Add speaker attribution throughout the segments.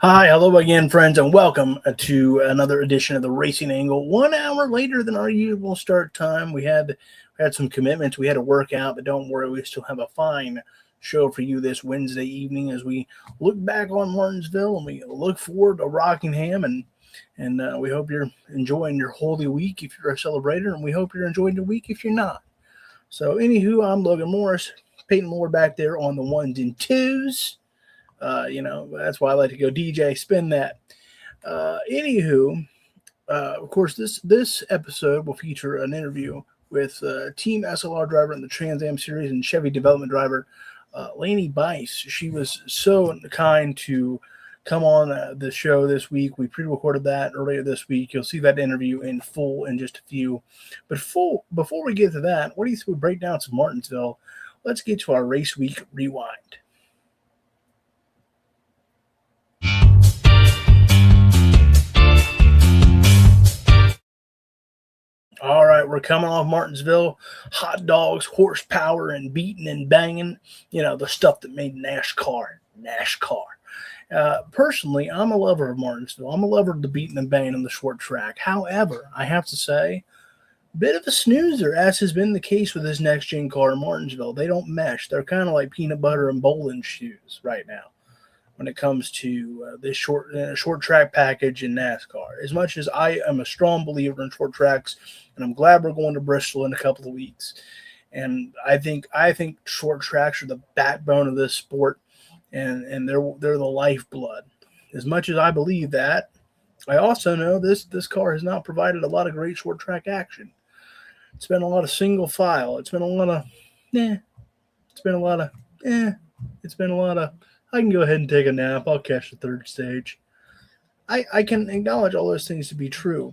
Speaker 1: Hi, hello again, friends, and welcome to another edition of the Racing Angle. 1 hour later than our usual start time. We had some commitments. We had to work out, but don't worry, we still have a fine show for you this Wednesday evening as we look back on Martinsville and we look forward to Rockingham, and we hope you're enjoying your Holy Week if you're a celebrator, and we hope you're enjoying your week if you're not. So, anywho, I'm Logan Morris, Peyton Moore back there on the ones and twos. That's why I like to go DJ, spin that. Anywho, of course, this episode will feature an interview with Team SLR driver in the Trans Am Series and Chevy development driver Lanie Buice. She was so kind to come on the show this week. We pre-recorded that earlier this week. You'll see that interview in full in just a few. But before we get to that, what do you think we break down some Martinsville? Let's get to our race week rewind. All right, we're coming off Martinsville. Hot dogs, horsepower, and beating and banging. You know, the stuff that made NASCAR. Personally, I'm a lover of Martinsville. I'm a lover of the beating and banging on the short track. However, I have to say, bit of a snoozer, as has been the case with this next-gen car in Martinsville. They don't mesh. They're kind of like peanut butter and bowling shoes right now when it comes to this short track package in NASCAR. As much as I am a strong believer in short tracks, and I'm glad we're going to Bristol in a couple of weeks. And I think short tracks are the backbone of this sport, and they're the lifeblood. As much as I believe that, I also know this car has not provided a lot of great short track action. It's been a lot of single file. It's been a lot of It's been a lot of It's been a lot of I can go ahead and take a nap. I'll catch the third stage. I can acknowledge all those things to be true.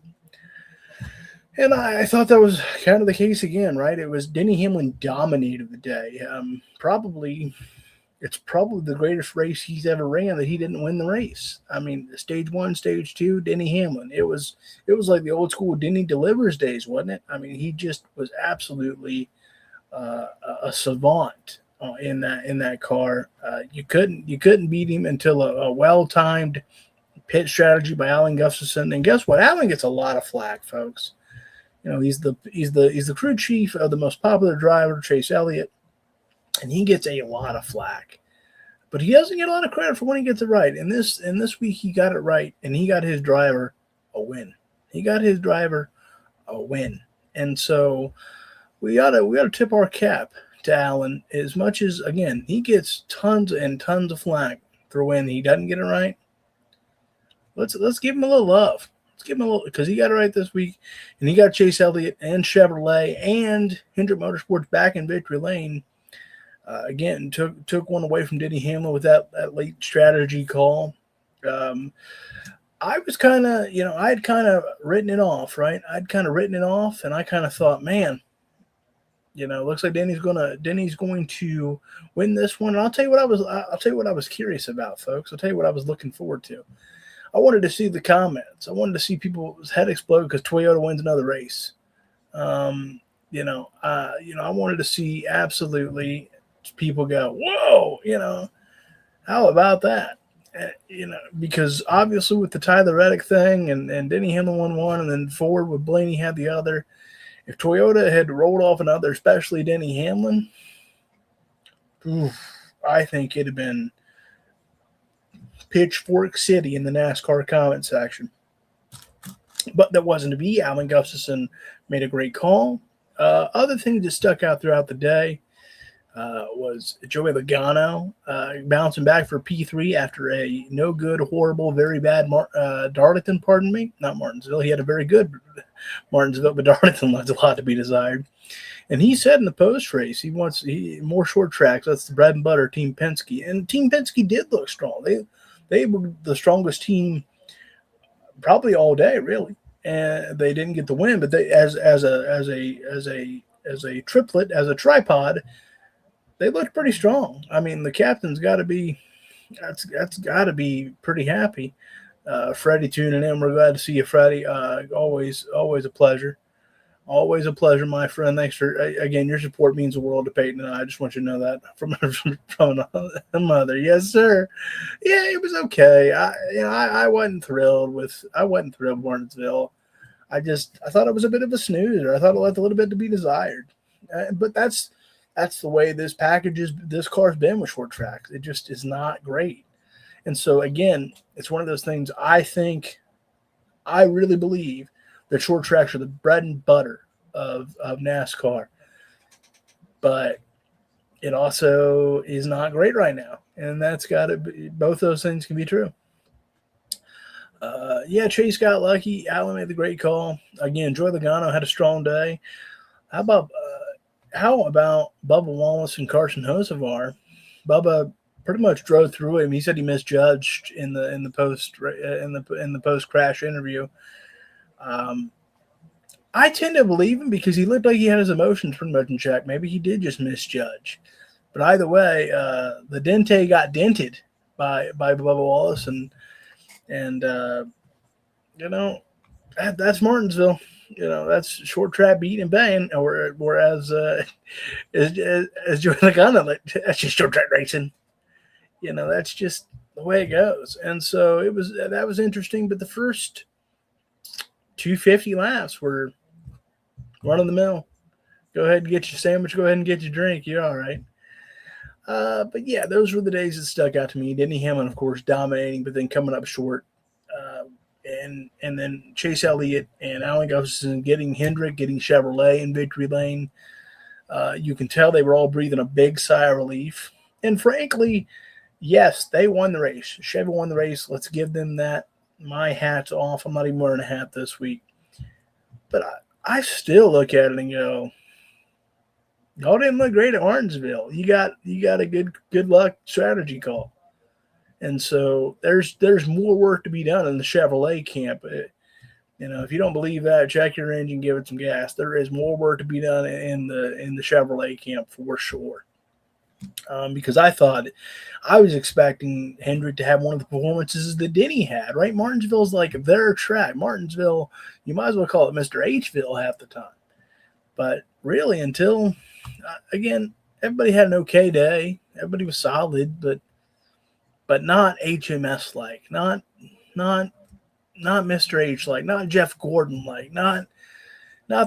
Speaker 1: And I thought that was kind of the case again, right? It was Denny Hamlin dominated the day. It's probably the greatest race he's ever ran that he didn't win the race. I mean, stage one, stage two, Denny Hamlin. It was like the old school Denny delivers days, wasn't it? I mean, he just was absolutely a savant in that car. You couldn't beat him until a well-timed pit strategy by Alan Gustafson. And guess what? Alan gets a lot of flack, folks. You know, he's the crew chief of the most popular driver, Chase Elliott, and he gets a lot of flack. But he doesn't get a lot of credit for when he gets it right. And this week he got it right, and he got his driver a win. And so we gotta tip our cap to Alan, as much as, again, he gets tons and tons of flack for when he doesn't get it right. Let's give him a little love. Let's give him a little, because he got it right this week, and he got Chase Elliott and Chevrolet and Hendrick Motorsports back in victory lane. Again, took one away from Denny Hamlin with that late strategy call. I was kind of, I had kind of written it off, right? And I kind of thought, man, looks like Denny's going to win this one. And I'll tell you what I was curious about, folks. I'll tell you what I was looking forward to. I wanted to see the comments. I wanted to see people's head explode because Toyota wins another race. I wanted to see absolutely people go, whoa, how about that? Because obviously with the Tyler Reddick thing and Denny Hamlin won one, and then Ford with Blaney had the other. If Toyota had rolled off another, especially Denny Hamlin, I think it'd have been Pitchfork City in the NASCAR comment section. But that wasn't to be. Alan Gustafson made a great call. Other things that stuck out throughout the day was Joey Logano bouncing back for P3 after a no good, horrible, very bad Darlington, not Martinsville. He had a very good Martinsville, but Darlington left a lot to be desired. And he said in the post race he wants more short tracks. That's the bread and butter, Team Penske. And Team Penske did look strong. They were the strongest team probably all day, really. And they didn't get the win, but they as a triplet, as a tripod, they looked pretty strong. I mean, the captain's got to be pretty happy. Freddie tuning in. We're glad to see you, Freddie. Always a pleasure. Always a pleasure, my friend. Thanks for again. Your support means the world to Peyton and I. just want you to know that from a mother. Yes, sir. Yeah, it was okay. I wasn't thrilled with Martinsville. I thought it was a bit of a snoozer. I thought it left a little bit to be desired. But that's the way this car's been with short tracks. It just is not great. And so again, it's one of those things. I really believe that short tracks are the bread and butter of NASCAR, but it also is not great right now, and that's got to be, both those things can be true. Yeah, Chase got lucky. Allen made the great call. Again, Joy Logano had a strong day. How about Bubba Wallace and Carson Hocevar? Bubba pretty much drove through him. He said he misjudged in the post crash interview. I tend to believe him because he looked like he had his emotions pretty much in check. Maybe he did just misjudge. But either way, the dente got dented by Bubba Wallace, and that's Martinsville. That's short track beating and bang. Whereas as Joey Logano, that's just short track racing. That's just the way it goes. And so that was interesting. But the first 250 laps were run of the mill. Go ahead and get your sandwich. Go ahead and get your drink. You're all right. But yeah, those were the days that stuck out to me. Denny Hamlin, of course, dominating, but then coming up short. And then Chase Elliott and Alan Gustafson getting Hendrick, getting Chevrolet in victory lane. You can tell they were all breathing a big sigh of relief. And frankly, yes, they won the race. Chevy won the race. Let's give them that. My hat's off. I'm not even wearing a hat this week. But I still look at it and go, y'all didn't look great at Martinsville. You got a good luck strategy call. And so there's more work to be done in the Chevrolet camp. If you don't believe that, check your engine, give it some gas. There is more work to be done in the Chevrolet camp for sure. Because I was expecting Hendrick to have one of the performances that Denny had, right? Martinsville's like their track. Martinsville, you might as well call it Mr. Hville half the time. But really, until, again, everybody had an okay day. Everybody was solid, but not HMS-like, not Mr. H-like, not Jeff Gordon-like, not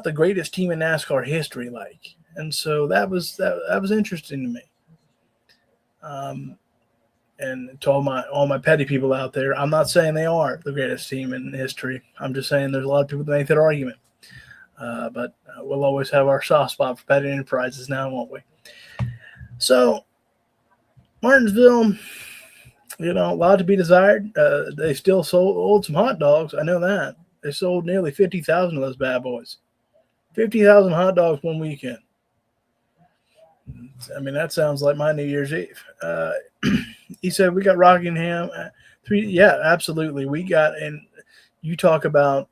Speaker 1: the greatest team in NASCAR history-like. And so that was interesting to me. And to all my petty people out there, I'm not saying they are the greatest team in history. I'm just saying there's a lot of people that make that argument. But we'll always have our soft spot for petty enterprises now, won't we? So Martinsville, a lot to be desired. They still sold some hot dogs. I know that. They sold nearly 50,000 of those bad boys. 50,000 hot dogs one weekend. I mean, that sounds like my New Year's Eve. He said we got Rockingham. Yeah, absolutely. We got, and you talk about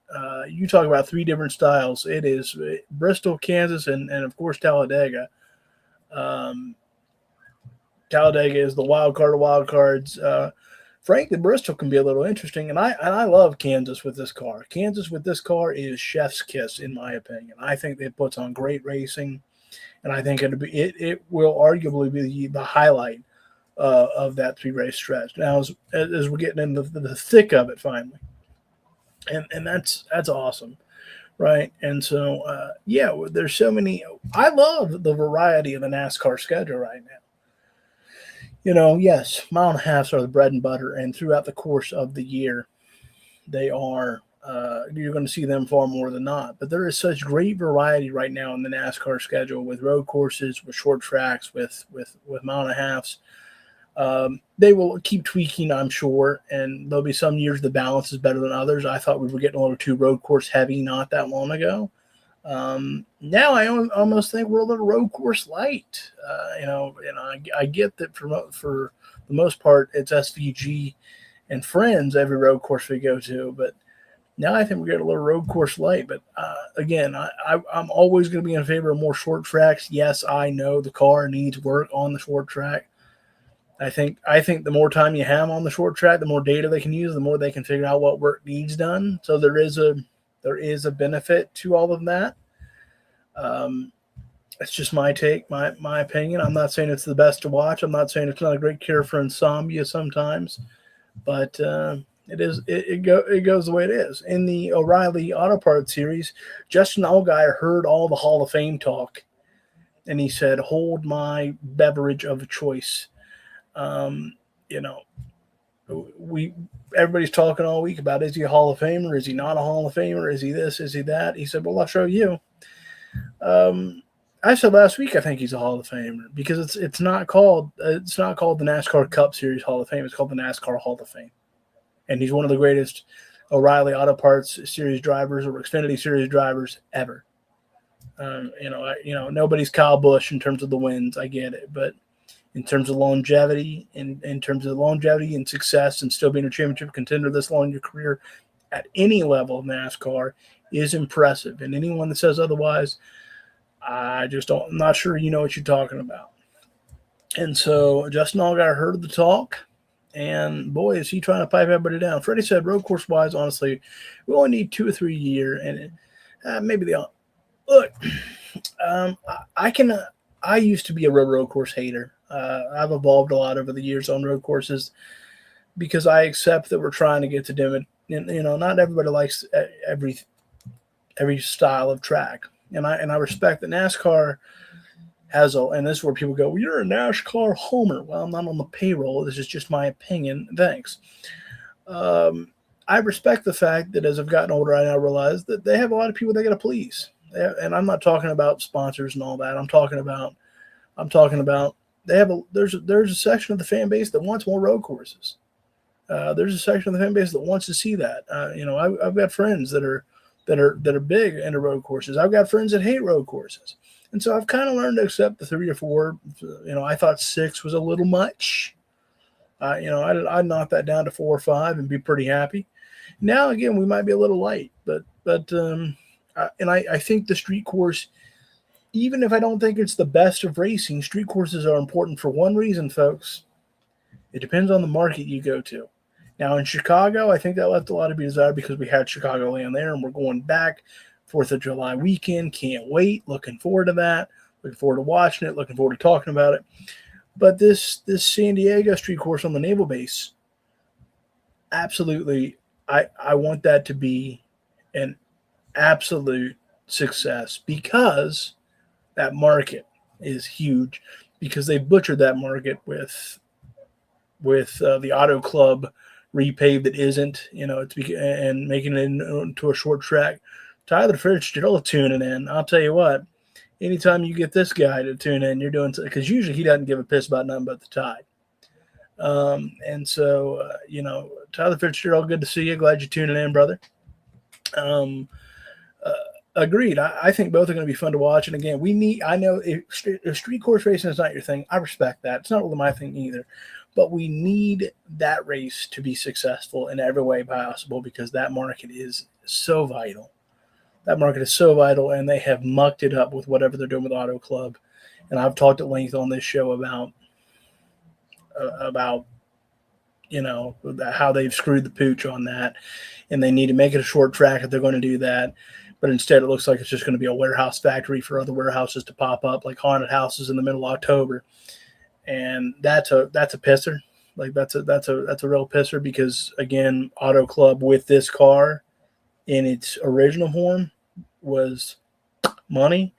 Speaker 1: three different styles. It is Bristol, Kansas, and of course Talladega. Talladega is the wild card of wild cards. Frankly, Bristol can be a little interesting, and I love Kansas with this car. Kansas with this car is chef's kiss, in my opinion. I think it puts on great racing, and I think it will arguably be the highlight of that 3-race stretch. Now, as we're getting into the thick of it finally, and that's awesome, right? And so there's so many. I love the variety of the NASCAR schedule right now. Yes, mile and a halves are the bread and butter, and throughout the course of the year, they are. You're going to see them far more than not. But there is such great variety right now in the NASCAR schedule with road courses, with short tracks, with mile and a halves. They will keep tweaking, I'm sure, and there'll be some years the balance is better than others. I thought we were getting a little too road course heavy not that long ago. Now I almost think we're a little road course light. I get that for the most part it's SVG and friends every road course we go to, but now I think we get a little road course light. But again, I'm always going to be in favor of more short tracks. Yes, I know the car needs work on the short track. I think the more time you have on the short track, the more data they can use, the more they can figure out what work needs done. So there is a benefit to all of that. It's just my take, my opinion. I'm not saying it's the best to watch. I'm not saying it's not a great cure for insomnia sometimes, but it goes the way it is. In the O'Reilly Auto Parts series, Justin Allgaier heard all the Hall of Fame talk, and he said, "Hold my beverage of choice." Um, you know, everybody's talking all week about, is he a Hall of Famer? Is he not a Hall of Famer? Is he this? Is he that? He said, "Well, I'll show you." I said last week I think he's a Hall of Famer because it's not called the NASCAR Cup Series Hall of Fame. It's called the NASCAR Hall of Fame, and he's one of the greatest O'Reilly Auto Parts Series drivers or Xfinity Series drivers ever. Nobody's Kyle Busch in terms of the wins. I get it, but in terms of longevity, in terms of longevity and success, and still being a championship contender this long in your career at any level of NASCAR is impressive. And anyone that says otherwise, I'm not sure you know what you're talking about. And so Justin Allgaier heard the talk, and boy, is he trying to pipe everybody down. Freddie said, road course wise, honestly, we only need 2 or 3 a year, and maybe they all look. I used to be a road course hater. I've evolved a lot over the years on road courses because I accept that we're trying to get to dim it. Not everybody likes every style of track, and I respect that NASCAR has and this is where people go, well, you're a NASCAR homer. Well, I'm not on the payroll. This is just my opinion. Thanks. I respect the fact that as I've gotten older, I now realize that they have a lot of people they got to please. And I'm not talking about sponsors and all that. I'm talking about there's a section of the fan base that wants more road courses. There's a section of the fan base that wants to see that. I've got friends that are big into road courses. I've got friends that hate road courses. And so I've kind of learned to accept the 3 or 4. I thought 6 was a little much. I'd knock that down to 4 or 5 and be pretty happy. Now, again, we might be a little light, but I think the street course, even if I don't think it's the best of racing, street courses are important for one reason, folks. It depends on the market you go to. Now, in Chicago, I think that left a lot to be desired because we had Chicagoland there, and we're going back 4th of July weekend. Can't wait. Looking forward to that. Looking forward to watching it. Looking forward to talking about it. But this San Diego street course on the Naval Base, absolutely, I want that to be an absolute success because that market is huge, because they butchered that market with the Auto Club repave that isn't, and making it into a short track. Tyler Fitzgerald tuning in. I'll tell you what, anytime you get this guy to tune in, you're doing, because usually he doesn't give a piss about nothing but the tide. And so, Tyler Fitzgerald, good to see you. Glad you're tuning in, brother. Agreed. I think both are going to be fun to watch. And again, I know if street course racing is not your thing, I respect that. It's not really my thing either. But we need that race to be successful in every way possible because that market is so vital. That market is so vital, and they have mucked it up with whatever they're doing with Auto Club. And I've talked at length on this show about how they've screwed the pooch on that, and they need to make it a short track if they're going to do that. But instead, it looks like it's just going to be a warehouse factory for other warehouses to pop up, like haunted houses in the middle of October. And that's a pisser. Like that's a real pisser because, again, Auto Club with this car in its original form was money,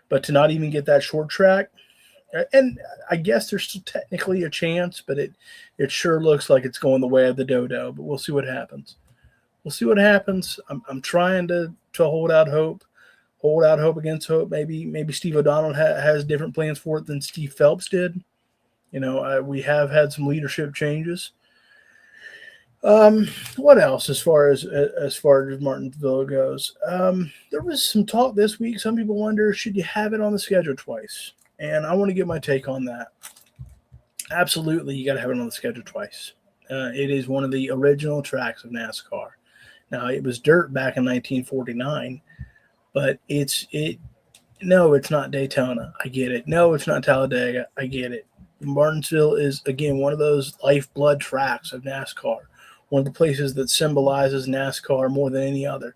Speaker 1: but to not even get that short track, and I guess there's still technically a chance, but it sure looks like it's going the way of the dodo. But we'll see what happens. I'm trying to hold out hope against hope. Maybe Steve O'Donnell has different plans for it than Steve Phelps did. We have had some leadership changes. What else as far as Martinsville goes? There was some talk this week. Some people wonder, should you have it on the schedule twice? And I want to give my take on that. Absolutely, you got to have it on the schedule twice. It is one of the original tracks of NASCAR. Now, it was dirt back in 1949, but no, it's not Daytona. I get it. No, it's not Talladega. I get it. Martinsville is, again, one of those lifeblood tracks of NASCAR, one of the places that symbolizes NASCAR more than any other.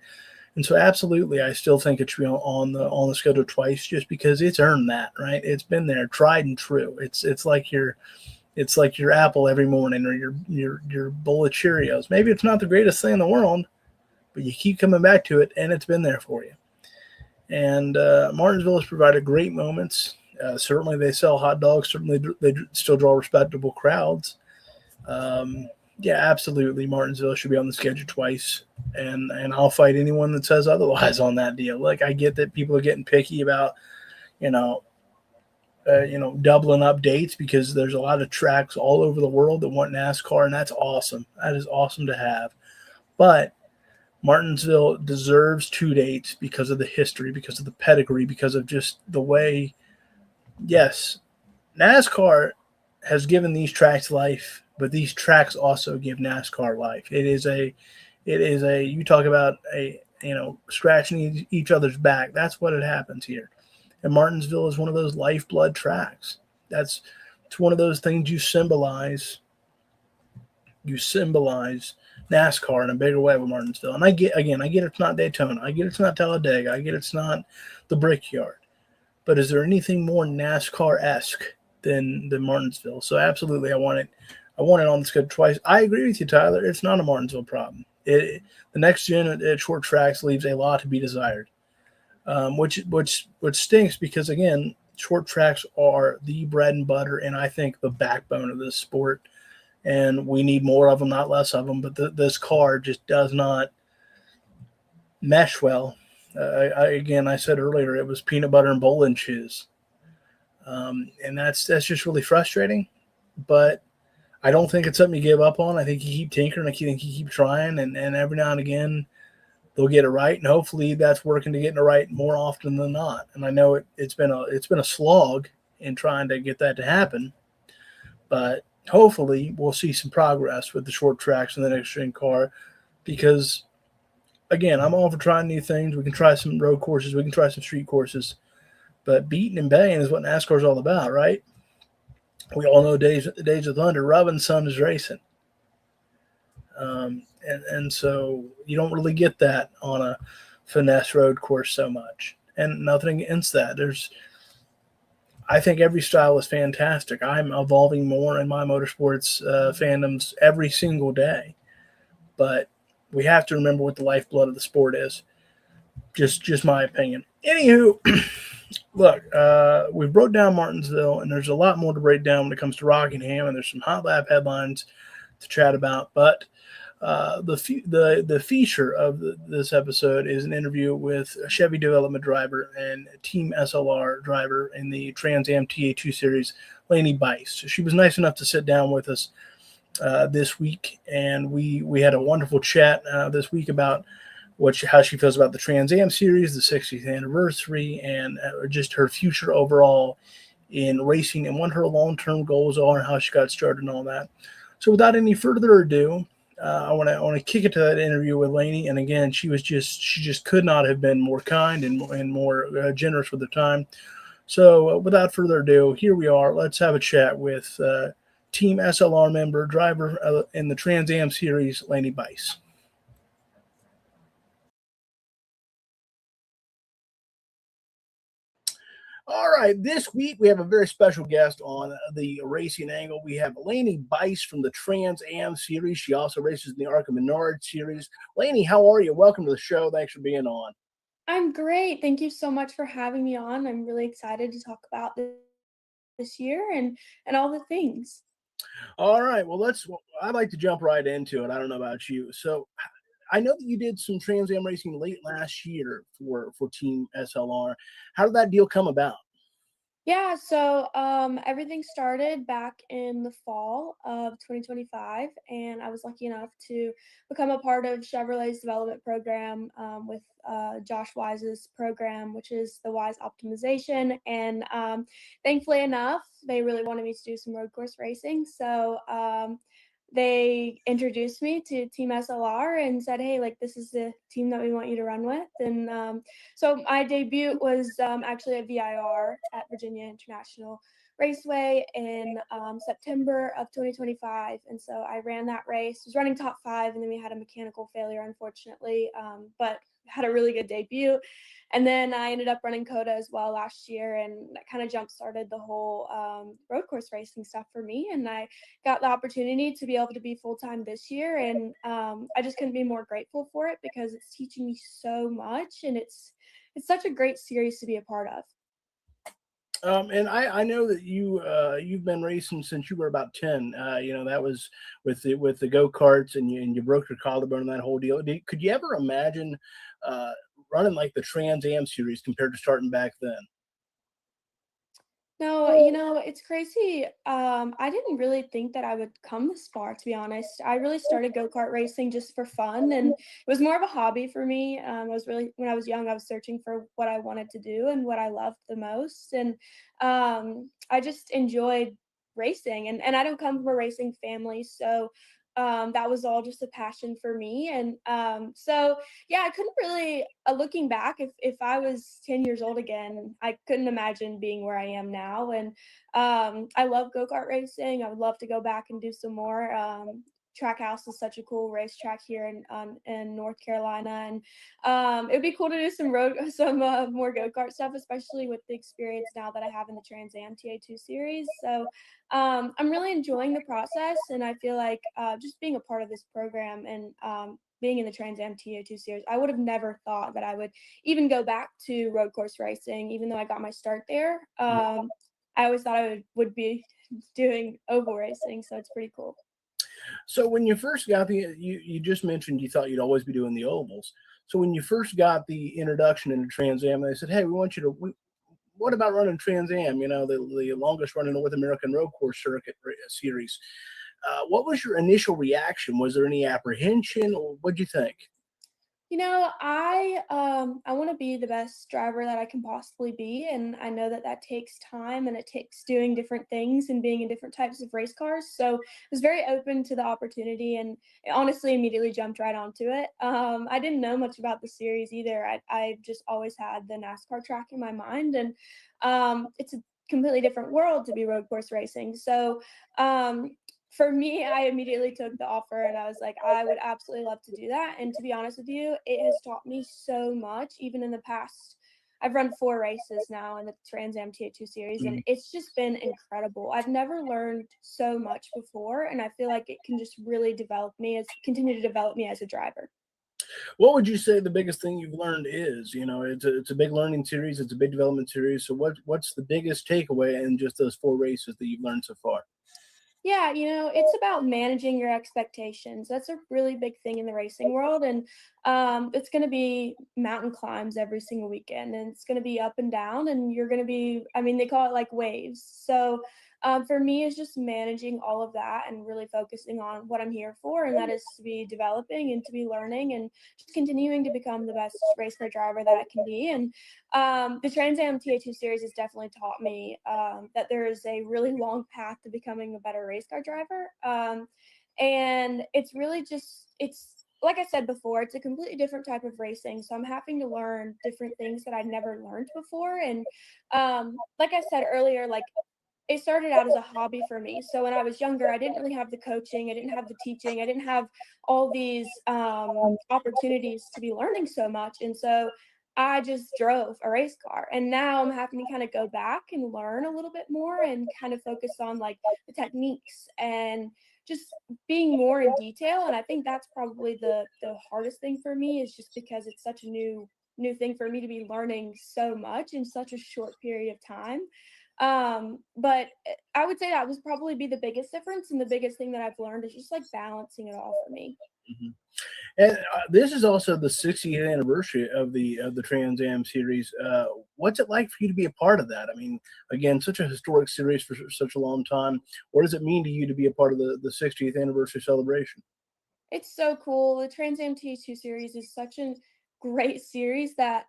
Speaker 1: And so, absolutely, I still think it should be on the schedule twice, just because it's earned that, right? It's been there, tried and true. It's like your apple every morning, or your bowl of Cheerios. Maybe it's not the greatest thing in the world, but you keep coming back to it, and it's been there for you. And Martinsville has provided great moments. Certainly, they sell hot dogs. Certainly, they still draw respectable crowds. Um, yeah, absolutely. Martinsville should be on the schedule twice, and I'll fight anyone that says otherwise on that deal. Like, I get that people are getting picky about you know doubling up dates, because there's a lot of tracks all over the world that want NASCAR, and that's awesome. That is awesome to have. But Martinsville deserves 2 dates because of the history, because of the pedigree, because of just the way. Yes, NASCAR has given these tracks life, but these tracks also give NASCAR life. It is a you talk about a scratching each other's back. That's what it happens here. And Martinsville is one of those lifeblood tracks. That's it's one of those things you symbolize NASCAR in a bigger way with Martinsville. And I get it's not Daytona. I get it's not Talladega. I get it's not the Brickyard. But is there anything more NASCAR esque than Martinsville? So absolutely, I want it. I want it on the schedule twice. I agree with you, Tyler. It's not a Martinsville problem. The next gen at short tracks leaves a lot to be desired, which stinks, because again, short tracks are the bread and butter, and I think the backbone of this sport. And we need more of them, not less of them. But this car just does not mesh well. I said earlier, it was peanut butter and bowling shoes, and that's just really frustrating. But I don't think it's something you give up on. I think you keep tinkering. I think you keep trying, and every now and again they'll get it right, and hopefully that's working to getting it right more often than not. And I know it's been a slog in trying to get that to happen, but hopefully we'll see some progress with the short tracks and the next gen car, because again, I'm all for trying new things. We can try some road courses, we can try some street courses, but beating and baying is what NASCAR is all about, right? We all know Days of Thunder. Robinson is racing, and so you don't really get that on a finesse road course so much. And nothing against that. I think every style is fantastic. I'm evolving more in my motorsports fandoms every single day, but we have to remember what the lifeblood of the sport is. Just my opinion. Anywho, look, we've broke down Martinsville, and there's a lot more to break down when it comes to Rockingham, and there's some hot lap headlines to chat about. But the feature of this episode is an interview with a Chevy development driver and Team SLR driver in the Trans Am TA2 series, Lanie Buice. She was nice enough to sit down with us this week, and we had a wonderful chat this week about how she feels about the Trans Am series, the 60th anniversary, and just her future overall in racing, and what her long-term goals are, and how she got started and all that. So without any further ado, I want to kick it to that interview with Lanie. And again, she just could not have been more kind and more generous with her time. So without further ado, here we are. Let's have a chat with Team SLR member, driver in the Trans Am series, Lanie Buice. All right, this week we have a very special guest on the racing angle. We have Lanie Buice from the Trans Am series. She also races in the ARCA Menard series. Lanie, how are you? Welcome to the show. Thanks for being on.
Speaker 2: I'm great. Thank you so much for having me on. I'm really excited to talk about this year and all the things.
Speaker 1: All right, well, I'd like to jump right into it. I don't know about you. So I know that you did some Trans Am racing late last year for Team SLR. How did that deal come about?
Speaker 2: Yeah, so everything started back in the fall of 2025, and I was lucky enough to become a part of Chevrolet's development program with Josh Wise's program, which is the Wise Optimization. And thankfully enough, they really wanted me to do some road course racing. So they introduced me to Team SLR and said, "Hey, like this is the team that we want you to run with." And so my debut was actually at VIR at Virginia International Raceway in September of 2025. And so I ran that race, was running top 5, and then we had a mechanical failure, unfortunately. But had a really good debut. And then I ended up running Coda as well last year, and that kind of jump started the whole road course racing stuff for me. And I got the opportunity to be able to be full time this year, and I just couldn't be more grateful for it because it's teaching me so much, and it's such a great series to be a part of.
Speaker 1: And I know that you've been racing since you were about 10. That was with the go karts, and you broke your collarbone and that whole deal. Could you ever imagine uh, running like the Trans Am series compared to starting back then?
Speaker 2: No, it's crazy. I didn't really think that I would come this far, to be honest. I really started go-kart racing just for fun, and it was more of a hobby for me. When I was young, I was searching for what I wanted to do and what I loved the most. And I just enjoyed racing, and I don't come from a racing family, so that was all just a passion for me. And so yeah, I couldn't really, looking back, if I was 10 years old again, I couldn't imagine being where I am now. And I love go-kart racing. I would love to go back and do some more. Trackhouse is such a cool racetrack here in North Carolina, and it would be cool to do some more go-kart stuff, especially with the experience now that I have in the Trans Am TA2 series. So I'm really enjoying the process, and I feel like just being a part of this program and being in the Trans Am TA2 series, I would have never thought that I would even go back to road course racing, even though I got my start there. I always thought I would be doing oval racing, so it's pretty cool.
Speaker 1: So when you first got you just mentioned you thought you'd always be doing the ovals. So when you first got the introduction into Trans Am, they said, "Hey, we want you to. What about running Trans Am? The longest running North American road course circuit series." What was your initial reaction? Was there any apprehension, or what'd you think?
Speaker 2: I want to be the best driver that I can possibly be, and I know that that takes time and it takes doing different things and being in different types of race cars. So I was very open to the opportunity, and honestly immediately jumped right onto it. I didn't know much about the series either. I just always had the NASCAR track in my mind, and it's a completely different world to be road course racing. So um, for me, I immediately took the offer and I was like, I would absolutely love to do that. And to be honest with you, it has taught me so much, even in the past. I've run 4 races now in the Trans Am TA2 series, and
Speaker 1: Mhm.
Speaker 2: it's just been incredible. I've never learned so much before, and I feel like it can just really continue to develop me as a driver.
Speaker 1: What would you say the biggest thing you've learned is? It's a big learning series. It's a big development series. So what's the biggest takeaway in just those 4 races that you've learned so far?
Speaker 2: Yeah, it's about managing your expectations. That's a really big thing in the racing world. And it's going to be mountain climbs every single weekend, and it's going to be up and down. And you're going to be, I mean, they call it like waves. So for me, it's just managing all of that and really focusing on what I'm here for. And that is to be developing and to be learning and just continuing to become the best race car driver that I can be. And the Trans Am TA2 series has definitely taught me that there is a really long path to becoming a better race car driver. And it's really it's like I said before, it's a completely different type of racing. So I'm having to learn different things that I'd never learned before. And like I said earlier, like it started out as a hobby for me. So when I was younger, I didn't really have the coaching, I didn't have the teaching, I didn't have all these opportunities to be learning so much. And so I just drove a race car. And now I'm having to kind of go back and learn a little bit more and kind of focus on like the techniques and just being more in detail. And I think that's probably the hardest thing for me, is just because it's such a new thing for me to be learning so much in such a short period of time. But I would say that would probably be the biggest difference, and the biggest thing that I've learned is just like balancing it all for me.
Speaker 1: Mhm. And this is also the 60th anniversary of the Trans Am series. What's it like for you to be a part of that? I mean, again, such a historic series for such a long time. What does it mean to you to be a part of the 60th anniversary celebration?
Speaker 2: It's so cool. The Trans Am TH2 series is such a great series that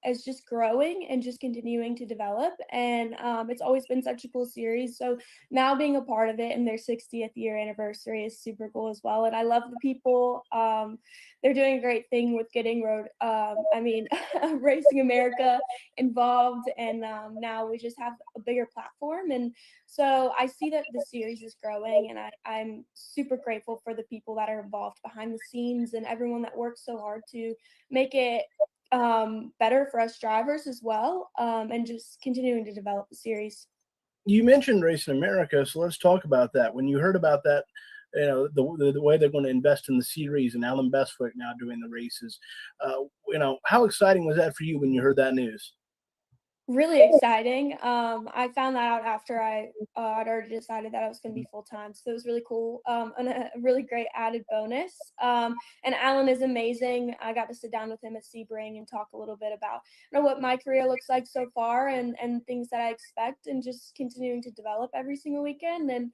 Speaker 2: is just growing and just continuing to develop. And it's always been such a cool series. So now being a part of it and their 60th year anniversary is super cool as well. And I love the people. They're doing a great thing with getting Racing America involved. And now we just have a bigger platform. And so I see that the series is growing, and I'm super grateful for the people that are involved behind the scenes and everyone that works so hard to make it better for us drivers as well, and just continuing to develop the series.
Speaker 1: You mentioned Racing America, so let's talk about that. When you heard about that, the way they're going to invest in the series and Alan Bestwick now doing the races, how exciting was that for you when you heard that news?
Speaker 2: Really exciting. I found that out after I'd already decided that I was going to be full time, so it was really cool, and a really great added bonus. And Alan is amazing. I got to sit down with him at Sebring and talk a little bit about what my career looks like so far, and things that I expect, and just continuing to develop every single weekend. And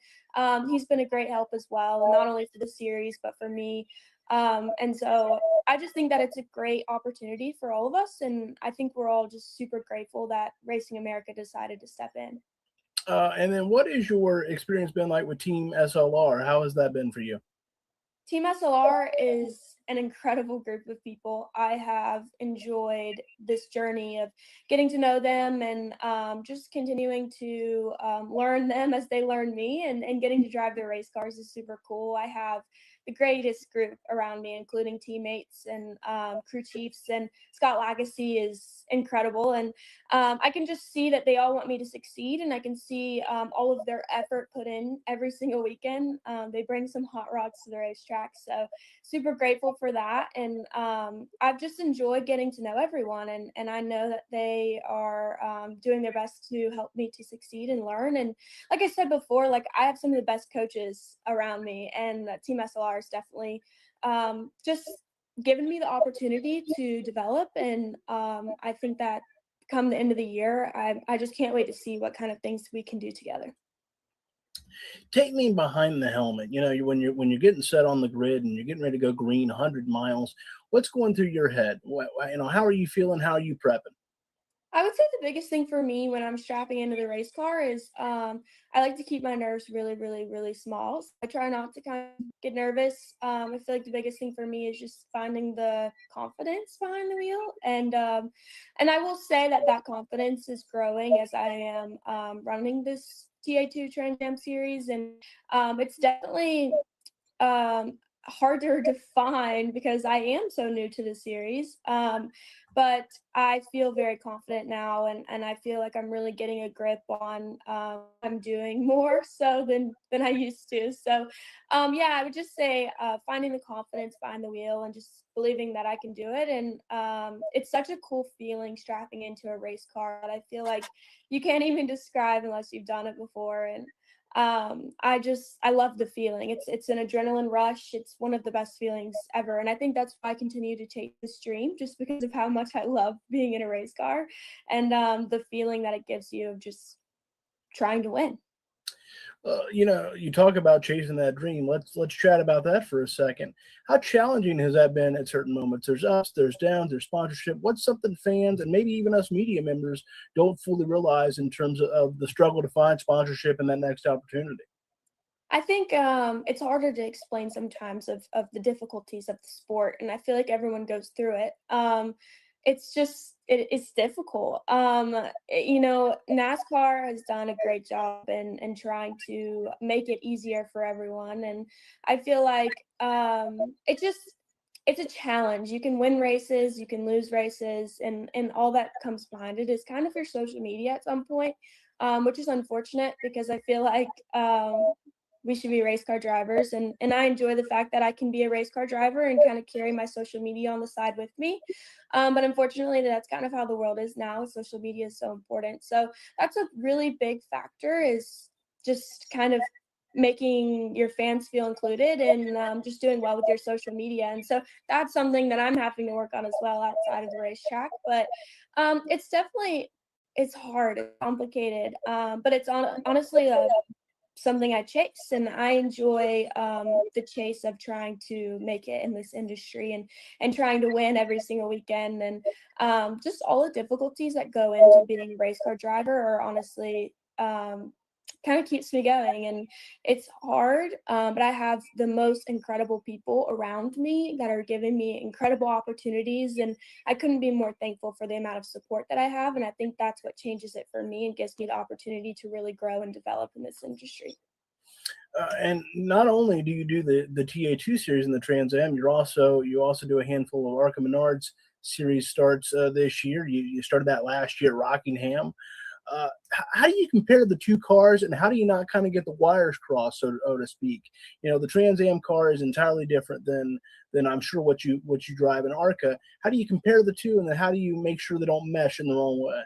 Speaker 2: he's been a great help as well, and not only for the series but for me. And so I just think that it's a great opportunity for all of us, and I think we're all just super grateful that Racing America decided to step in.
Speaker 1: And then, what has your experience been like with Team SLR? How has that been for you?
Speaker 2: Team SLR is an incredible group of people. I have enjoyed this journey of getting to know them, and just continuing to learn them as they learn me, and getting to drive their race cars is super cool. I have the greatest group around me, including teammates and crew chiefs, and Scott Lagacy is incredible. And I can just see that they all want me to succeed, and I can see all of their effort put in every single weekend. They bring some hot rods to the racetrack, so super grateful for that. And I've just enjoyed getting to know everyone, and I know that they are doing their best to help me to succeed and learn. And like I said before, like I have some of the best coaches around me, and Team SLR is definitely just given me the opportunity to develop. And I think that come the end of the year, I just can't wait to see what kind of things we can do together.
Speaker 1: Take me behind the helmet. When you're getting set on the grid and you're getting ready to go green 100 miles, what's going through your head? How are you feeling? How are you prepping?
Speaker 2: I would say the biggest thing for me when I'm strapping into the race car is I like to keep my nerves really, really, really small. So I try not to kind of get nervous. I feel like the biggest thing for me is just finding the confidence behind the wheel, and I will say that that confidence is growing as I am running this TA2 Trans Am series, and it's definitely harder to find because I am so new to the series. But I feel very confident now, and I feel like I'm really getting a grip on I'm doing more so than I used to. So yeah, I would just say finding the confidence behind the wheel and just believing that I can do it. And it's such a cool feeling strapping into a race car that I feel like you can't even describe unless you've done it before. And I love the feeling. It's an adrenaline rush. It's one of the best feelings ever, and I think that's why I continue to chase this dream, just because of how much I love being in a race car, and the feeling that it gives you of just trying to win.
Speaker 1: You talk about chasing that dream. Let's chat about that for a second. How challenging has that been at certain moments? There's ups, there's downs, there's sponsorship. What's something fans and maybe even us media members don't fully realize in terms of the struggle to find sponsorship and that next opportunity?
Speaker 2: I think it's harder to explain sometimes of the difficulties of the sport, and I feel like everyone goes through it. It's just it's difficult. NASCAR has done a great job in trying to make it easier for everyone, and I feel like it's a challenge. You can win races, you can lose races, and all that comes behind it is kind of your social media at some point, which is unfortunate because I feel like we should be race car drivers, and I enjoy the fact that I can be a race car driver and kind of carry my social media on the side with me. But unfortunately, that's kind of how the world is now. Social media is so important. So that's a really big factor, is just kind of making your fans feel included, and just doing well with your social media. And so that's something that I'm having to work on as well outside of the racetrack. But it's definitely it's hard, it's complicated, but it's honestly something I chase, and I enjoy the chase of trying to make it in this industry, and trying to win every single weekend, and just all the difficulties that go into being a race car driver are honestly kind of keeps me going. And it's hard, but I have the most incredible people around me that are giving me incredible opportunities, and I couldn't be more thankful for the amount of support that I have. And I think that's what changes it for me and gives me the opportunity to really grow and develop in this industry.
Speaker 1: And not only do you do the TA2 series in the Trans Am, you also do a handful of ARCA Menards series starts this year. You started that last year at Rockingham. How do you compare the two cars, and how do you not kind of get the wires crossed, so to speak? The Trans Am car is entirely different than I'm sure what you drive in ARCA. How do you compare the two, and then how do you make sure they don't mesh in the wrong way?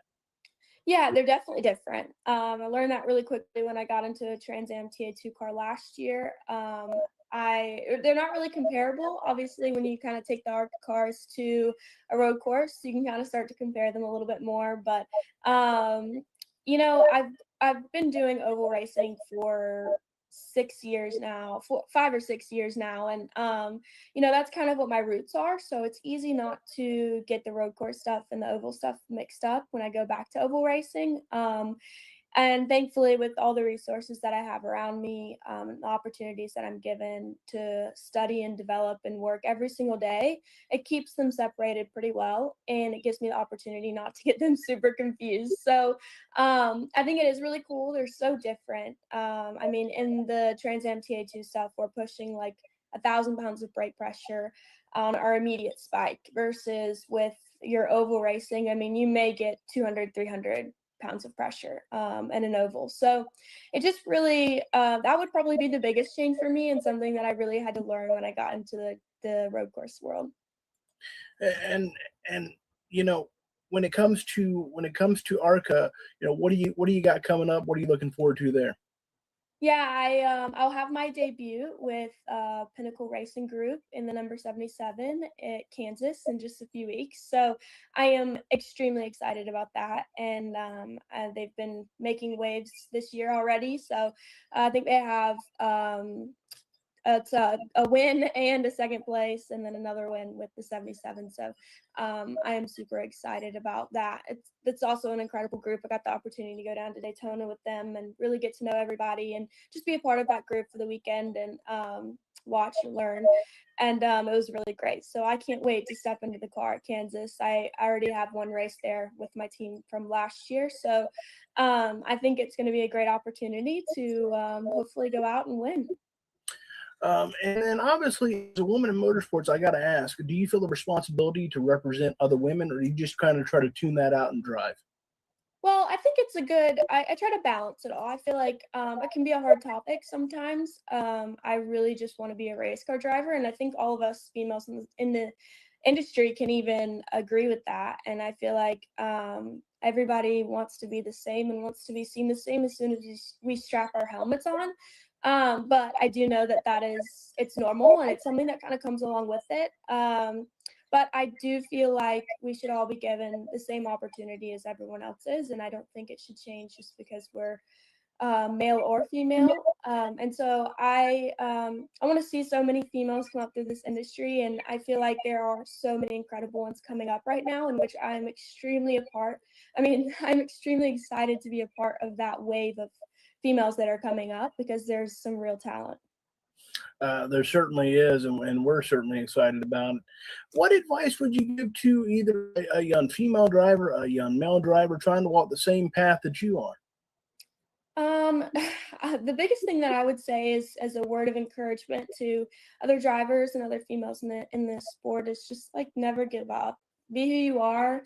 Speaker 2: Yeah, they're definitely different. I learned that really quickly when I got into a Trans Am TA2 car last year. They're not really comparable. Obviously, when you kind of take the ARC cars to a road course, you can kind of start to compare them a little bit more. But I've been doing oval racing for 6 years now, 5 or 6 years now, and that's kind of what my roots are. So it's easy not to get the road course stuff and the oval stuff mixed up when I go back to oval racing. And thankfully, with all the resources that I have around me, the opportunities that I'm given to study and develop and work every single day, it keeps them separated pretty well. And it gives me the opportunity not to get them super confused. So I think it is really cool. They're so different. I mean, in the Trans Am TA2 stuff, we're pushing like 1,000 pounds of brake pressure on our immediate spike versus with your oval racing. I mean, you may get 200, 300 pounds of pressure in an oval. So it just really, that would probably be the biggest change for me, and something that I really had to learn when I got into the road course world.
Speaker 1: And when it comes to ARCA, what do you got coming up? What are you looking forward to there?
Speaker 2: Yeah, I'll have my debut with Pinnacle Racing Group in the number 77 at Kansas in just a few weeks. So I am extremely excited about that, and they've been making waves this year already. So I think they have it's a win and a second place, and then another win with the 77. So I am super excited about that. It's also an incredible group. I got the opportunity to go down to Daytona with them and really get to know everybody and just be a part of that group for the weekend and watch and learn. And it was really great. So I can't wait to step into the car at Kansas. I already have one race there with my team from last year. So I think it's going to be a great opportunity to hopefully go out and win.
Speaker 1: And then obviously, as a woman in motorsports, I got to ask: do you feel the responsibility to represent other women, or do you just kind of try to tune that out and drive?
Speaker 2: Well, I think it's a good I try to balance it all. I feel like, it can be a hard topic sometimes. I really just wanna be a race car driver, and I think all of us females in the industry can even agree with that, and I feel like, everybody wants to be the same and wants to be seen the same as soon as we strap our helmets on. But I do know that it's normal, and it's something that kinda comes along with it. But I do feel like we should all be given the same opportunity as everyone else is, and I don't think it should change just because we're male or female. And so I want to see so many females come up through this industry, and I feel like there are so many incredible ones coming up right now, in which I'm extremely a part. I mean, I'm extremely excited to be a part of that wave of females that are coming up because there's some real talent.
Speaker 1: There certainly is, and we're certainly excited about it. What advice would you give to either a young female driver, a young male driver trying to walk the same path that you are?
Speaker 2: Um, the biggest thing that I would say is as a word of encouragement to other drivers and other females in this sport is just like never give up. Be who you are.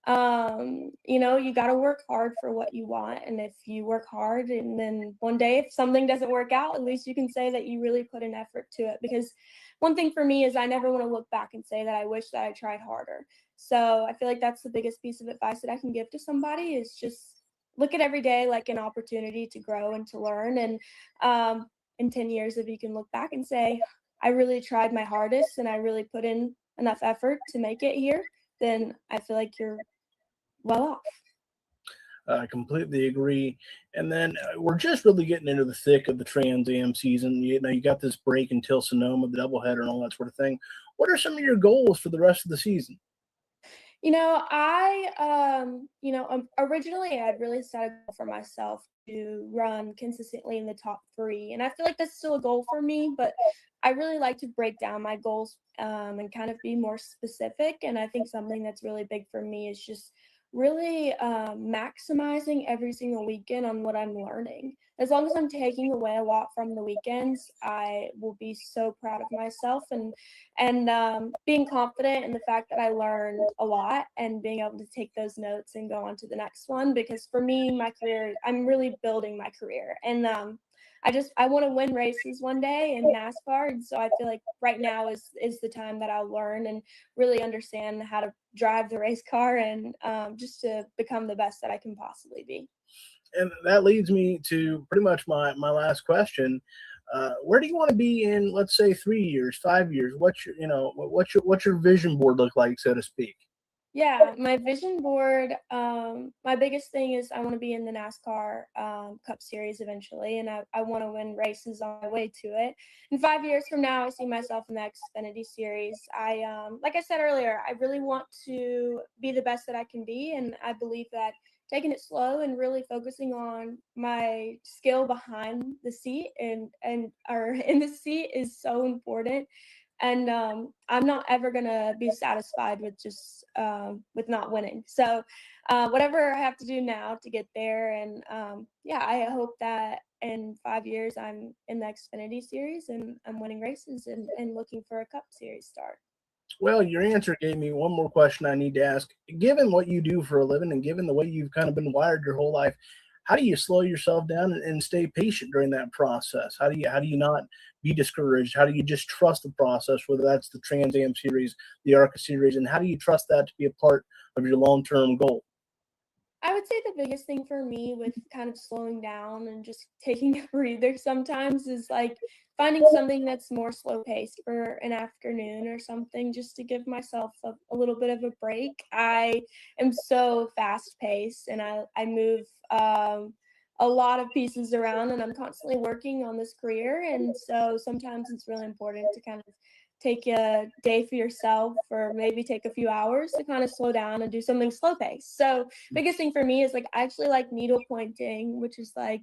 Speaker 2: You got to work hard for what you want, and if you work hard, and then one day if something doesn't work out, at least you can say that you really put an effort to it. Because one thing for me is I never want to look back and say that I wish that I tried harder. So I feel like that's the biggest piece of advice that I can give to somebody is just look at every day like an opportunity to grow and to learn. And in 10 years, if you can look back and say, I really tried my hardest and I really put in enough effort to make it here, then I feel like you're well off.
Speaker 1: I completely agree. And then we're just really getting into the thick of the Trans Am season. You got this break until Sonoma, the doubleheader, and all that sort of thing. What are some of your goals for the rest of the season?
Speaker 2: Originally I'd really set a goal for myself to run consistently in the top three. And I feel like that's still a goal for me, but I really like to break down my goals and kind of be more specific. And I think something that's really big for me is just really maximizing every single weekend on what I'm learning. as long as I'm taking away a lot from the weekends, I will be so proud of myself, and being confident in the fact that I learned a lot and being able to take those notes and go on to the next one. Because for me, my career, I'm really building my career, and I want to win races one day in NASCAR, and so I feel like right now is the time that I'll learn and really understand how to drive the race car, and just to become the best that I can possibly be.
Speaker 1: And that leads me to pretty much my last question. Where do you want to be in, let's say, 3 years, 5 years? What's your vision board look like, so to speak?
Speaker 2: Yeah, my vision board, my biggest thing is I want to be in the NASCAR Cup Series eventually, and I want to win races on my way to it. In 5 years from now, I see myself in the Xfinity Series. Like I said earlier, I really want to be the best that I can be, and I believe that taking it slow and really focusing on my skill behind the seat and or in the seat is so important. And I'm not ever gonna be satisfied with just with not winning. So whatever I have to do now to get there, and yeah, I hope that in 5 years I'm in the Xfinity Series and I'm winning races and looking for a Cup Series start.
Speaker 1: Well, your answer gave me one more question I need to ask. Given what you do for a living and given the way you've kind of been wired your whole life, how do you slow yourself down and stay patient during that process? How do you not be discouraged? How do you just trust the process, whether that's the Trans Am series, the ARCA series, and how do you trust that to be a part of your long-term goal?
Speaker 2: I would say the biggest thing for me with kind of slowing down and just taking a breather sometimes is like finding something that's more slow paced for an afternoon or something, just to give myself a little bit of a break. I am so fast paced, and I move a lot of pieces around, and I'm constantly working on this career. And so sometimes it's really important to kind of take a day for yourself, or maybe take a few hours to kind of slow down and do something slow paced. So biggest thing for me is like I actually like needle pointing, which is like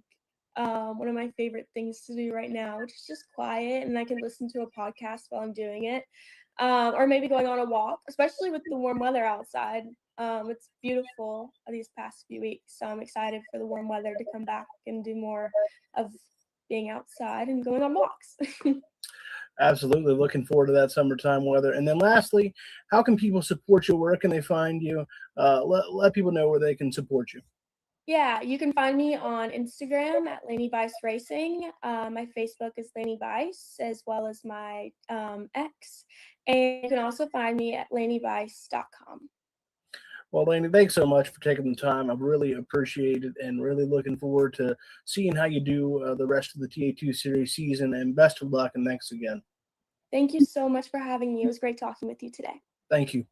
Speaker 2: one of my favorite things to do right now, which is just quiet and I can listen to a podcast while I'm doing it. Or maybe going on a walk, especially with the warm weather outside. It's beautiful these past few weeks, so I'm excited for the warm weather to come back and do more of being outside and going on walks.
Speaker 1: Absolutely. Looking forward to that summertime weather. And then lastly, how can people support your work? Can they find you? Let people know where they can support you.
Speaker 2: Yeah, you can find me on Instagram at Lanie Buice Racing. My Facebook is Lanie Buice, as well as my X. And you can also find me at laniebuice.com.
Speaker 1: Well, Lanie, thanks so much for taking the time. I really appreciate it and really looking forward to seeing how you do the rest of the TA2 series season. And best of luck, and thanks again.
Speaker 2: Thank you so much for having me. It was great talking with you today.
Speaker 1: Thank you.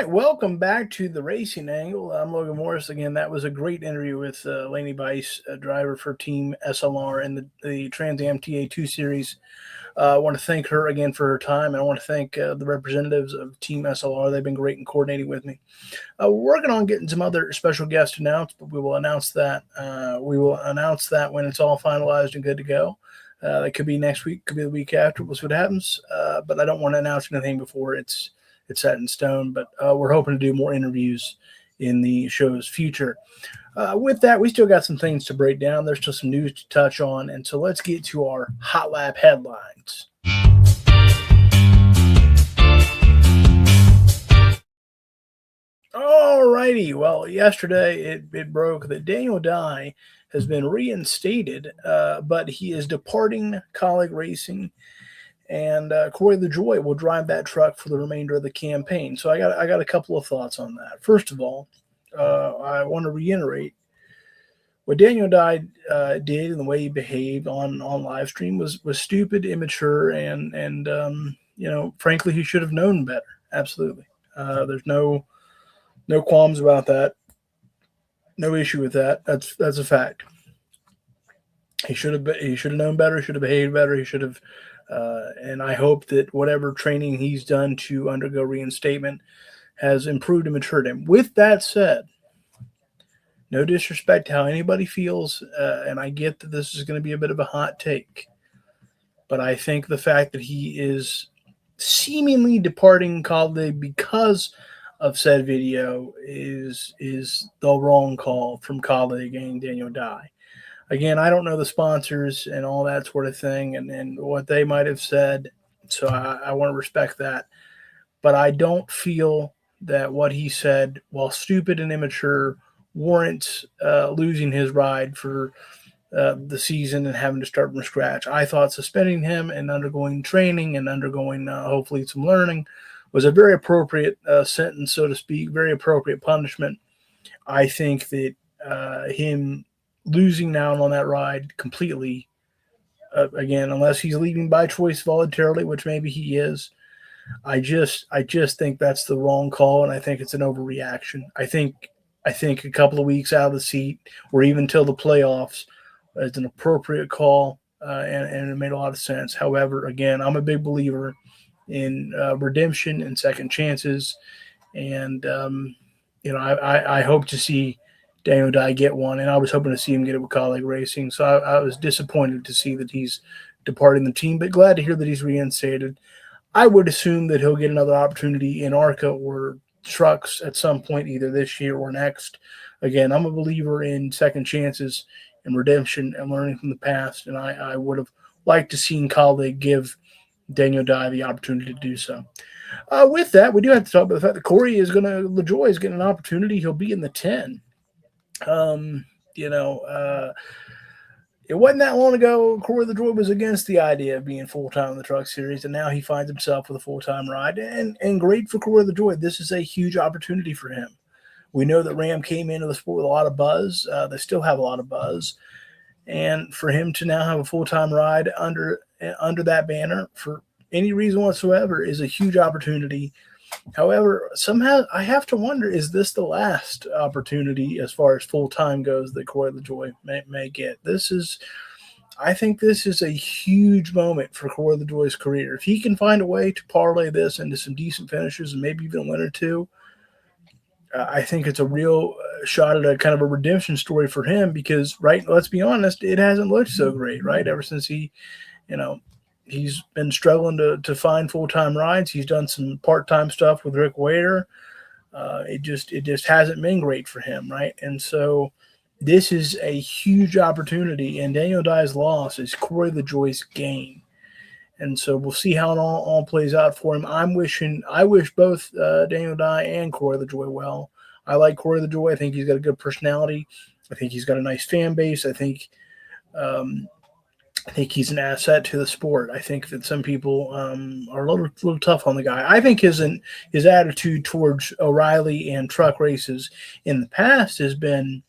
Speaker 1: right, welcome back to the Racing Angle. I'm Logan Morris again. That was a great interview with Lanie, Buice, a driver for Team SLR in the Trans Am TA2 series. I want to thank her again for her time, and I want to thank the representatives of Team SLR. They've been great in coordinating with me. We're working on getting some other special guests announced, but we will announce that. When it's all finalized and good to go. That could be next week, could be the week after. We'll see what happens. But I don't want to announce anything before it's set in stone. But we're hoping to do more interviews in the show's future. With that, we still got some things to break down. There's still some news to touch on. And so let's get to our Hot Lap headlines. All righty. Well, yesterday it broke that Daniel Dye has been reinstated, but he is departing Colleague Racing, and Corey LaJoie will drive that truck for the remainder of the campaign. So I got a couple of thoughts on that. First of all, I want to reiterate what Daniel Dye did and the way he behaved on live stream was stupid, immature, and frankly, he should have known better. Absolutely. There's no qualms about that. No issue with that. That's a fact. He should have known better. He should have behaved better. He should have, and I hope that whatever training he's done to undergo reinstatement has improved and matured him. With that said, no disrespect to how anybody feels, and I get that this is going to be a bit of a hot take, but I think the fact that he is seemingly departing Colleague because of said video is the wrong call from Colleague and Daniel Dye. Again, I don't know the sponsors and all that sort of thing and what they might have said, so I want to respect that. But I don't feel that what he said, while stupid and immature, warrants losing his ride for the season and having to start from scratch. I thought suspending him and undergoing training and undergoing hopefully some learning was a very appropriate sentence, so to speak, very appropriate punishment. I think that him losing out on that ride completely, again, unless he's leaving by choice voluntarily, which maybe he is, I just think that's the wrong call, and I think it's an overreaction. I think a couple of weeks out of the seat, or even till the playoffs, is an appropriate call, and it made a lot of sense. However, again, I'm a big believer in redemption and second chances, and I hope to see Daniel Dye get one, and I was hoping to see him get it with Colleague Racing. So I was disappointed to see that he's departing the team, but glad to hear that he's reinstated. I would assume that he'll get another opportunity in ARCA or trucks at some point, either this year or next. Again, I'm a believer in second chances and redemption and learning from the past, and I would have liked to see Colleague give Daniel Dye the opportunity to do so. With that, we do have to talk about the fact that Corey LaJoie is getting an opportunity. He'll be in the 10. It wasn't that long ago Corey LaJoie was against the idea of being full-time in the truck series, and now he finds himself with a full-time ride, and great for Corey LaJoie. This is a huge opportunity for him. We know that Ram came into the sport with a lot of buzz. They still have a lot of buzz. And for him to now have a full-time ride under that banner for any reason whatsoever is a huge opportunity. However, somehow I have to wonder, is this the last opportunity as far as full-time goes that Corey LaJoie may get? I think this is a huge moment for Corey LaJoie's career. If he can find a way to parlay this into some decent finishes and maybe even a win or two, I think it's a real shot at a kind of a redemption story for him because, right, let's be honest, it hasn't looked so great, right? Ever since he's been struggling to find full-time rides. He's done some part-time stuff with Rick Ware. It just hasn't been great for him, right? And so this is a huge opportunity, and Daniel Dye's loss is Corey LaJoie's gain. And so we'll see how it all plays out for him. I wish both Daniel Dye and Corey LaJoie well. I like Corey LaJoie. I think he's got a good personality. I think he's got a nice fan base. I think he's an asset to the sport. I think that some people are a little tough on the guy. I think his attitude towards O'Reilly and truck races in the past has been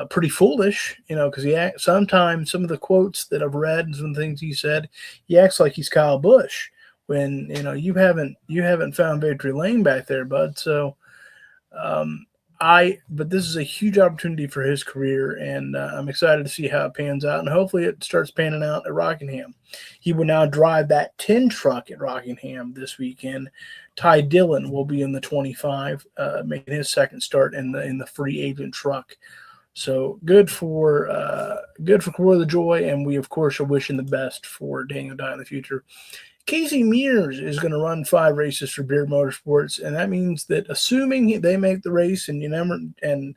Speaker 1: pretty foolish, because sometimes some of the quotes that I've read and some things he said, he acts like he's Kyle Busch. when you haven't found victory lane back there, bud. So but this is a huge opportunity for his career, and I'm excited to see how it pans out, and hopefully it starts panning out at Rockingham. He will now drive that 10 truck at Rockingham this weekend. Ty Dillon will be in the 25, making his second start in the free agent truck. So good for Core of the Joy, and we of course are wishing the best for Daniel Dye in the future. Casey Mears is going to run 5 races for Beard Motorsports, and that means that assuming they make the race, and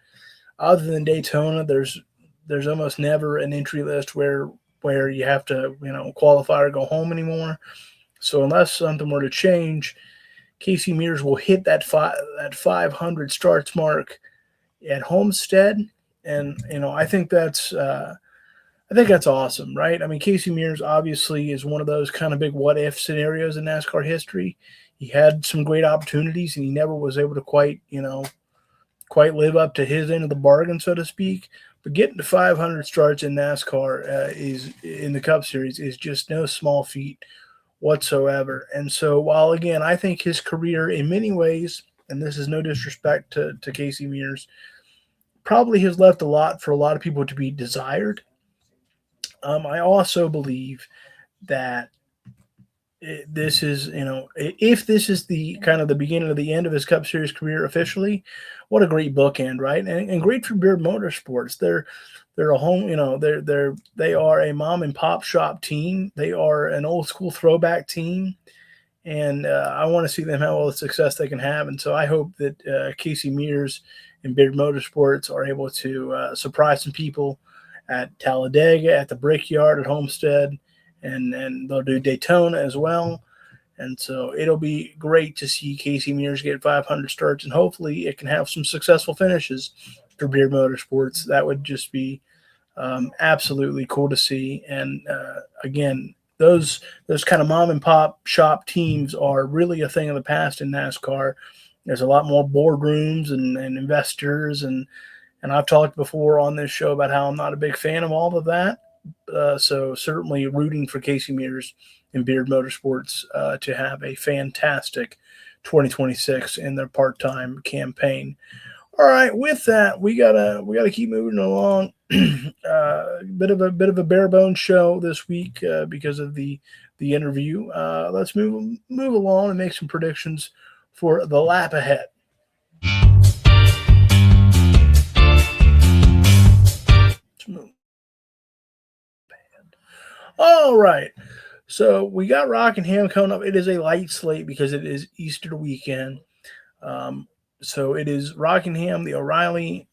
Speaker 1: other than Daytona, there's almost never an entry list where you have to qualify or go home anymore. So unless something were to change, Casey Mears will hit that 500 starts mark at Homestead, and I think that's awesome, right? I mean, Casey Mears obviously is one of those kind of big what if scenarios in NASCAR history. He had some great opportunities, and he never was able to quite live up to his end of the bargain, so to speak. But getting to 500 starts in NASCAR is in the Cup Series is just no small feat whatsoever. And so, while again, I think his career in many ways, and this is no disrespect to Casey Mears, probably has left a lot for a lot of people to be desired. I also believe that this is, if this is the kind of the beginning of the end of his Cup Series career officially, what a great bookend, right? And great for Beard Motorsports. They're a home, they are a mom and pop shop team. They are an old school throwback team, and I want to see them have all the success they can have. And so I hope that Casey Mears and Beard Motorsports are able to surprise some people at Talladega, at the Brickyard, at Homestead, and they'll do Daytona as well. And so it'll be great to see Casey Mears get 500 starts, and hopefully it can have some successful finishes for Beard Motorsports. That would just be absolutely cool to see. And again, those kind of mom and pop shop teams are really a thing of the past in NASCAR. There's a lot more boardrooms and investors, and I've talked before on this show about how I'm not a big fan of all of that. So certainly rooting for Casey Mears and Beard Motorsports to have a fantastic 2026 in their part-time campaign. All right, with that, we gotta keep moving along. Bit of a bare bones show this week because of the interview. Let's move along and make some predictions for the lap ahead. All right. So we got Rockingham coming up. It is a light slate because it is Easter weekend. So it is Rockingham, the O'Reilly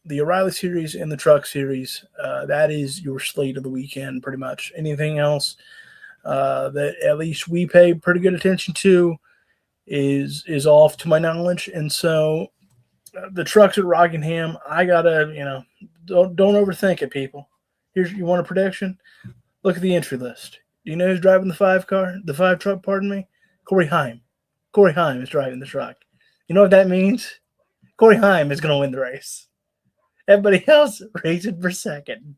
Speaker 1: series, and the Truck series. That is your slate of the weekend, pretty much. Anything else that at least we pay pretty good attention to is off to my knowledge. And so the trucks at Rockingham, I gotta, don't overthink it, people. You want a prediction? Look at the entry list. Do you know who's driving the 5 truck, pardon me? Corey Heim. Corey Heim is driving the truck. You know what that means? Corey Heim is going to win the race. Everybody else racing for second.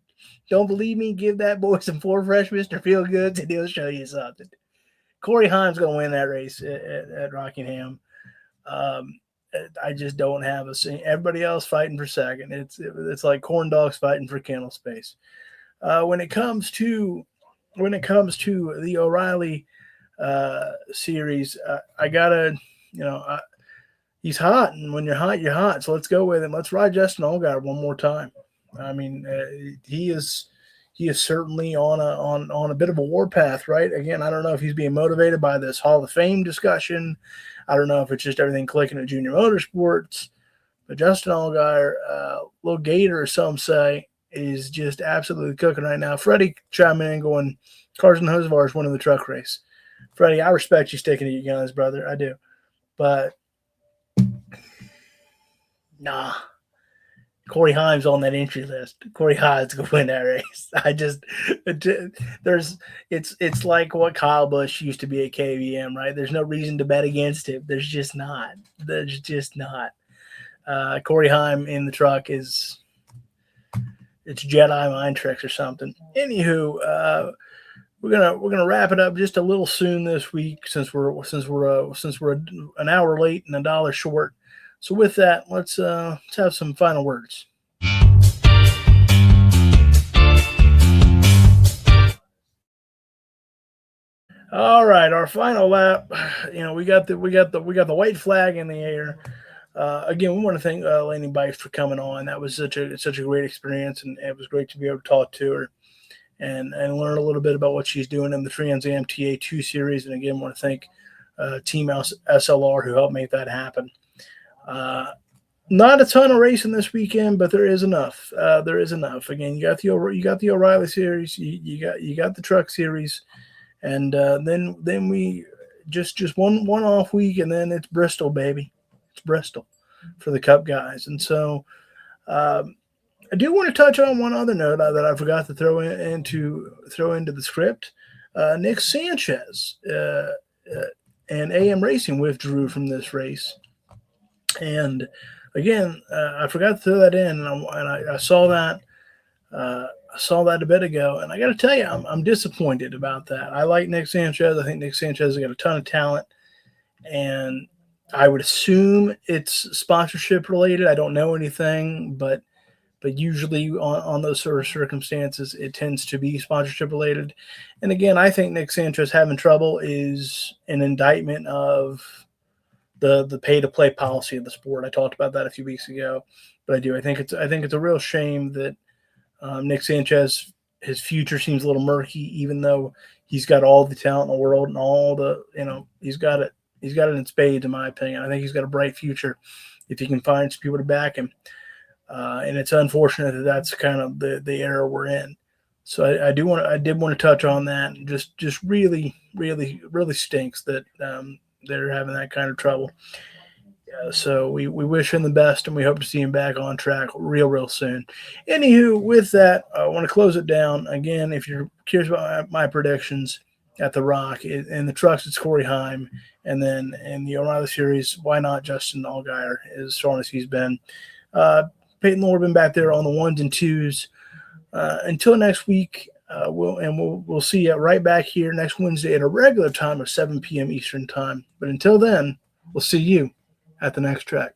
Speaker 1: Don't believe me? Give that boy some 4 fresh Mr. Feel Goods and he'll show you something. Corey Heim's going to win that race at Rockingham. I just don't have a scene. Everybody else fighting for second. It's like corn dogs fighting for kennel space. When it comes to the O'Reilly series, I gotta, he's hot, and when you're hot, you're hot. So let's go with him. Let's ride Justin Allgaier one more time. I mean, he is certainly on a bit of a warpath, right? Again, I don't know if he's being motivated by this Hall of Fame discussion. I don't know if it's just everything clicking at Junior Motorsports, but Justin Allgaier, little Gator, some say, is just absolutely cooking right now. Freddie chiming in going, Carson Hosevar's winning the truck race. Freddie, I respect you sticking to your guns, brother. I do. But, nah. Corey Heim's on that entry list. Corey Heim's going to win that race. It's like what Kyle Busch used to be at KBM, right? There's no reason to bet against him. There's just not. Corey Heim in the truck it's Jedi mind tricks or something. Anywho, we're gonna wrap it up just a little soon this week since we're an hour late and $1 short. So with that, let's have some final words. All right, our final lap. We got the white flag in the air. Again, we want to thank Lanie Buice for coming on. That was such a great experience, and it was great to be able to talk to her and learn a little bit about what she's doing in the Trans Am TA2 series. And again, want to thank Team SLR who helped make that happen. Not a ton of racing this weekend, but there is enough. There is enough. Again, you got the O'Reilly series, you got the Truck series, and then we just one off week, and then it's Bristol, baby. It's Bristol for the Cup guys, and so. I do want to touch on one other note that I forgot to into the script. Nick Sanchez and AM Racing withdrew from this race, and again, I forgot to throw that in, and I saw that. I saw that a bit ago, and I got to tell you, I'm disappointed about that. I like Nick Sanchez. I think Nick Sanchez has got a ton of talent, and I would assume it's sponsorship related. I don't know anything, but usually on those sort of circumstances, it tends to be sponsorship related. And again, I think Nick Sanchez having trouble is an indictment of the pay to play policy of the sport. I talked about that a few weeks ago, but I think it's a real shame that Nick Sanchez, his future seems a little murky, even though he's got all the talent in the world and all the he's got it in spades, in my opinion. I think he's got a bright future if he can find some people to back him. And it's unfortunate that that's kind of the era we're in. So I did want to touch on that. And just really, really, really stinks that they're having that kind of trouble. So we wish him the best, and we hope to see him back on track real soon. Anywho, with that, I want to close it down. Again, if you're curious about my predictions at the Rock, in the trucks, it's Corey Heim. And then in the O'Reilly series, why not Justin Allgaier, as strong as he's been. Peyton Lorben back there on the ones and twos. Until next week, we'll see you right back here next Wednesday at a regular time of 7 p.m. Eastern time. But until then, we'll see you at the next track.